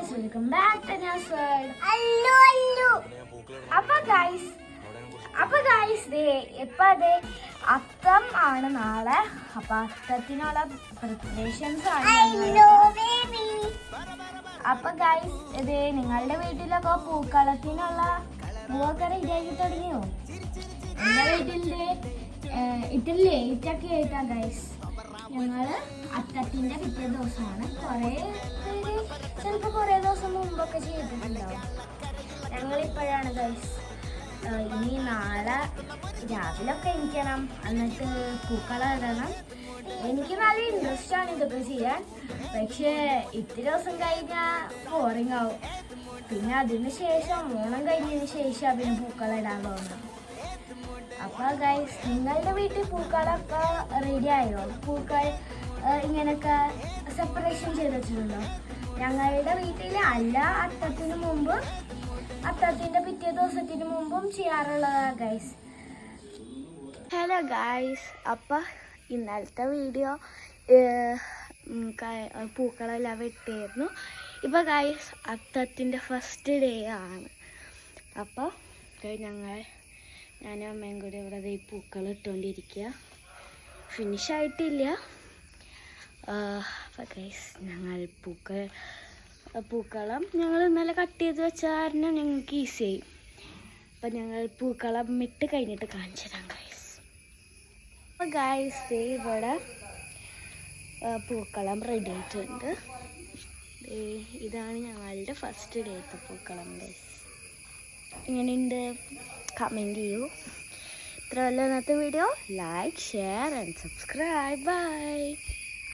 Guys, welcome back to news world. അപ്പൊ guys ഇപ്പൊ അതെ അത്തം ആണ് നാളെ. അപ്പൊ അത്തത്തിനുള്ള പ്രിപ്പറേഷൻസ് ആണ്. അപ്പൊ ഗൈസ് ഇത് നിങ്ങളുടെ വീട്ടിലൊക്കെ പൂക്കളത്തിനുള്ള പൂവൊക്കെ റെഡിയാക്കി തുടങ്ങിയോ? എന്റെ വീട്ടിലെ ഇത്തിരി ലേറ്റൊക്കെ ആയിട്ടാ ഗൈസ്. ഞങ്ങള് അത്തത്തിന്റെ പിറ്റേ ദിവസമാണ്. ചിലപ്പോൾ കുറേ ദിവസം മുമ്പൊക്കെ ചെയ്തിട്ടുണ്ടാവും. ഞങ്ങളിപ്പോഴാണ് ഗൈസ്. ഇനി നാളെ രാവിലെ ഒക്കെ എണീക്കണം, എന്നിട്ട് പൂക്കളം ഇടണം. എനിക്ക് നല്ല ഇൻട്രസ്റ്റ് ആണ് ഇതൊക്കെ ചെയ്യാൻ. പക്ഷേ ഇത്തിരി ദിവസം കഴിഞ്ഞാൽ ബോറിംഗ് ആവും. പിന്നെ അതിന് ശേഷം ഓണം കഴിഞ്ഞതിന് ശേഷം പിന്നെ പൂക്കളം ഇടാൻ തോന്നും. അപ്പൊ ഗൈസ്, നിങ്ങളുടെ വീട്ടിൽ പൂക്കളൊക്കെ റെഡി ആയോ? പൂക്കൾ ഇങ്ങനെയൊക്കെ സെപ്പറേഷൻ ചെയ്ത് വെച്ചിട്ടുണ്ടോ? ഞങ്ങളുടെ വീട്ടിൽ അല്ല, അത്തത്തിന് മുമ്പ് അത്തത്തിന്റെ പിറ്റേ ദിവസത്തിന് മുമ്പും ചെയ്യാറുള്ളതാ ഗൈസ്. ഹലോ ഗൈസ്, അപ്പം ഇന്നലത്തെ വീഡിയോ പൂക്കളെല്ലാം വെട്ടിയായിരുന്നു. ഇപ്പം ഗൈസ് അത്തത്തിൻ്റെ ഫസ്റ്റ് ഡേ ആണ്. അപ്പോൾ ഞാനും അമ്മയും കൂടി ഇവിടെ ഈ പൂക്കൾ ഇട്ടുകൊണ്ടിരിക്കുക. ഫിനിഷായിട്ടില്ല. അപ്പോൾ ഗൈസ്, ഞങ്ങൾ പൂക്കളം ഞങ്ങൾ ഇന്നലെ കട്ട് ചെയ്ത് വെച്ച കാരണം ഞങ്ങൾക്ക് ഈസി ആയി. അപ്പം ഞങ്ങൾ പൂക്കളം ഇട്ട് കഴിഞ്ഞിട്ട് കാണിച്ചു തരാം ഗൈസ്. അപ്പോൾ ഗൈസ് ഇവിടെ പൂക്കളം റെഡി ആയിട്ടുണ്ട്. ഇതാണ് ഞങ്ങളുടെ ഫസ്റ്റ് ഡേത്തെ പൂക്കളം ഗൈസ്. ഇങ്ങനെയുണ്ട്, കമൻറ്റ് ചെയ്യൂ. ഇത്ര വല്ല ഇന്നത്തെ video. Like, share and subscribe. By.